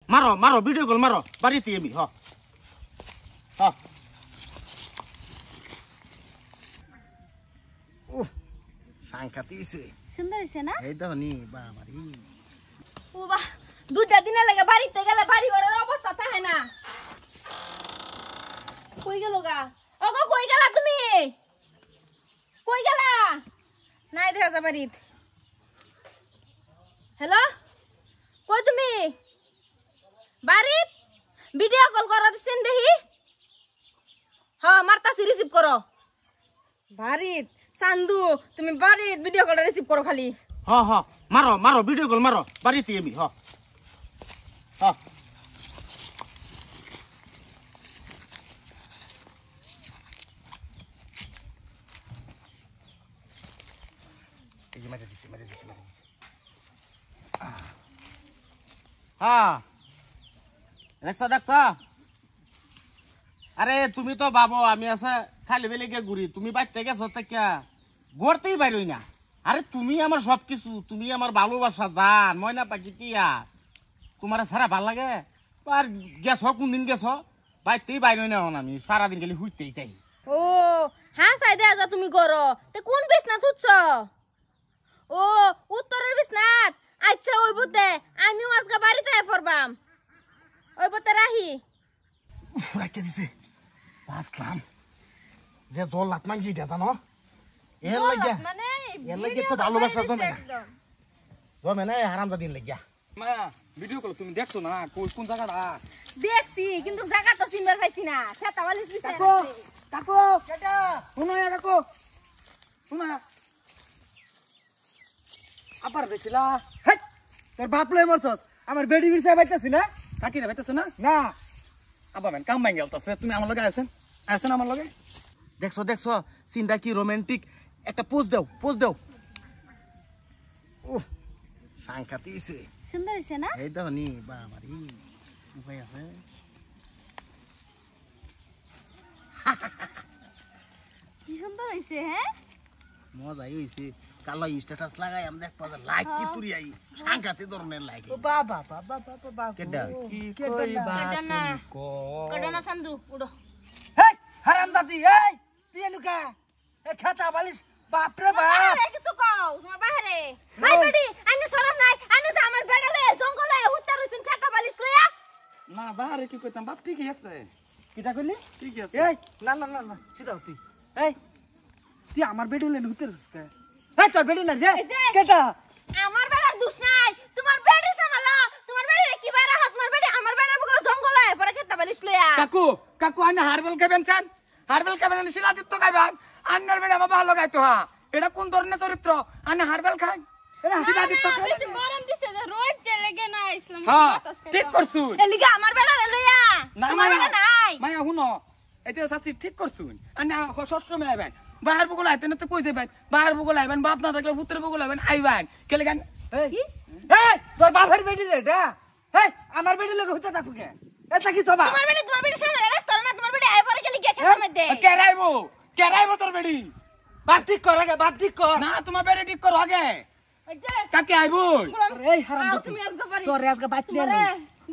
মারো মারো video call মারো বাড়িতে আমি হ হ ও সাংকাতিছে সুন্দর হইছে না এই দাও নি বাবারি ও বাহ দুইটা দিনে লাগে বাড়িতে গেলে বাড়ি ঘরের অবস্থা থাকে না কই গেল গা ওগো কই গেলা তুমি কই গেলা নাই দেখা যা বাড়িত হ্যালো কই তুমি বাড়িত ভিডিও কল করো দিছেন দেখি হ্যাঁ মারতাছি রিসিভ করো বাড়িত চান্দু তুমি বাড়িত ভিডিও কল রিসিভ করো খালি হ হ মারো মারো ভিডিও কল মারো বাড়িতে আমি হ হ এই যে মেরে দিছি হ্যাঁ দেখছ আরে তুমি তো ভাবো আমি আছে খালি বেলে গিয়ে ঘুরি তুমি বাইতে গেছো তা গড়তেই বাইরই না আরে তুমি আমার সবকিছু তুমি আমার ভালোবাসা জান ময়না পাখি টিয়া তোমার সারা ভাল লাগে আর গেছ কোনদিন গেছ বাইতেই বাইরই না আমি সারাদিন গেলে হুইতেই তাই ও হ্যাঁ সাইদে আজা তুমি করো তে কোন বিছনাত উঠছ ও উত্তরের বিছনাত আচ্ছা ওই বুতে আমিও আজকে বাড়িতে পড়বাম ওই বুতে রাহি রাখতে দিছে বাসলাম যে জল লাত মাঙ্গি দে জানো এর লাগে তো ভালোবাসা জমে না জমে না হারামজাদিন লাগিয়া মা ভিডিও কল তুমি দেখছো না কোন জায়গাটা দেখছি কিন্তু জায়গা তো চিনবার পাইছি না খেতা বালিশ বিছে কাকু কেটা শুনো না কাকু শুনো আবার দেখছিলা তোর বাপ লই মরছস আমার বেডি বিরসা বাইতাছি না কাকি রে বাইতাছ না না আবার মেন কাম ভাঙ্গি আলতাছে তুমি আমার লগে আছেন আমার লগে দেখছো সিনটা কি রোমান্টিক একটা পোজ দাও ও সাংকাতিছে সুন্দর হইছে না এই দাও নি বাবারি উপায় আছে কি সুন্দর হইছে হ্যাঁ মজাই হইছে কালো স্ট্যাটাস লাগাই আমি দেখ পাজা লাইক কি তুরি আই সাংকাতি ধরনের লাইক ও বাবা কেডা কি কইবা কডনা সান্দু উড়ো হেই হারামজাদি এই তুই লুকা এ খাতা বালিশ বাপ রে বাপ কিছু কও তোমার বাহিরে ভাই বেডি আইনে শরম নাই আইনে যে আমার বেডালে জঙ্গলে হুত্তা রইছেন খাতা বালিশ লইয়া না বাহারে কি কইতাম বাপ ঠিকই আছে কিটা কইলি ঠিকই আছে এই না সেটা তুই এই তুই আমার বেডি লেন হুতেরছিস কে এই তোর বেডি না রে কেটা আমার বেড়ার দোষ নাই তোমার বেড়ি সামালা তোমার বেড়ি কি বাইরা হাত মার বেড়ি আমার বেড়ার বগলে জঙ্গলে পরে খেতা বালিশ লইয়া কাকু আইনা হারবেল খাবেন চান হারবেল খাবেন শিলাদিত্য খাবেন আন্নার বেড়া বাবা লাগাইতো হা এটা কোন ধরনের চরিত্র আইনা হারবেল খান এটা শিলাদিত্য খাবেন বেশি গরম দিছে যে রোজ চলে গে না ইসলাম হ্যাঁ ঠিক করছুন এলিগা আমার বেড়া লইয়া তোমার বেড়া নাই মায়া হুনো এটা সাথী ঠিক করছুন আইনা সবসময় আইবেন বাহার বগল আইতেন তো কই যাবেন বাহার বগল আইবেন বাপ না থাকলে পুত্রের বগল আইবেন আইবেন কেলে গান এই তোর বাপের বেডি রে এটা এই আমার বেডি লগে হুতে থাকু কে এটা কি সবা তোমার বেড়ি সামনে রাখ তোর না তোমার বেড়ি আই পরে গেলি গে খেতা মধ্যে কেরাইবো তোর বেড়ি বাপ ঠিক কর আগে বাপ ঠিক কর না তোমার বেড়ি ঠিক কর আগে কাকে আইবো এই হারামজাদি তুমি আজকে পারি তোর আজকে বাইতে নে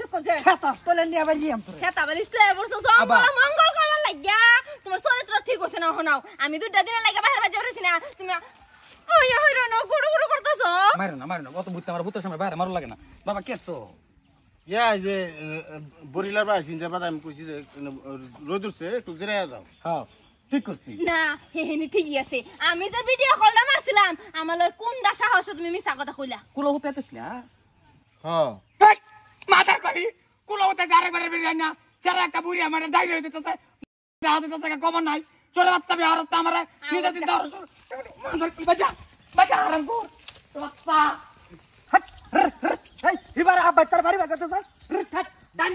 দেখো যে খাতা তোলে নি আবার জিয়াম তোর খেতা বালিশ লইয়া বলছো জঙ্গল মঙ্গল করবার লাগিয়া তোমার চরিত্র ঠিক হইছে না হনাও আমি দুইটা দিনে লাগা বাহির বাজে পারছি না তুমি ওই হইরো না গুড়ু করতেছো মারো না অত বুঝতে আমার ভূতের সামনে বাইরে মারো লাগে না বাবা কেছো ইয়া যে বরিলার বা সিনজা বাদা আমি কইছি যে রোদ উঠছে একটু জিরা যাও হ্যাঁ ঠিক করছি না হেহেনি ঠিকই আছে আমি যে ভিডিও কলটা মারছিলাম আমার লয় কোনটা সাহস তুমি মিছা কথা কইলা কুলো হতে আইছিস না হ্যাঁ মাথার কই কুলো হতে আরেকবার বেরিয়ে না যারা একটা বুড়ি আমার দাইরে হইতে তো দাহাতে তো টাকা কম নাই চলে বাচ্চা বিহার তো আমার নিজে চিন্তা মাথার কি বাজা আরাম কর বাচ্চা এই এবার বাচ্চার বাড়ি বাগাতে যাস ডান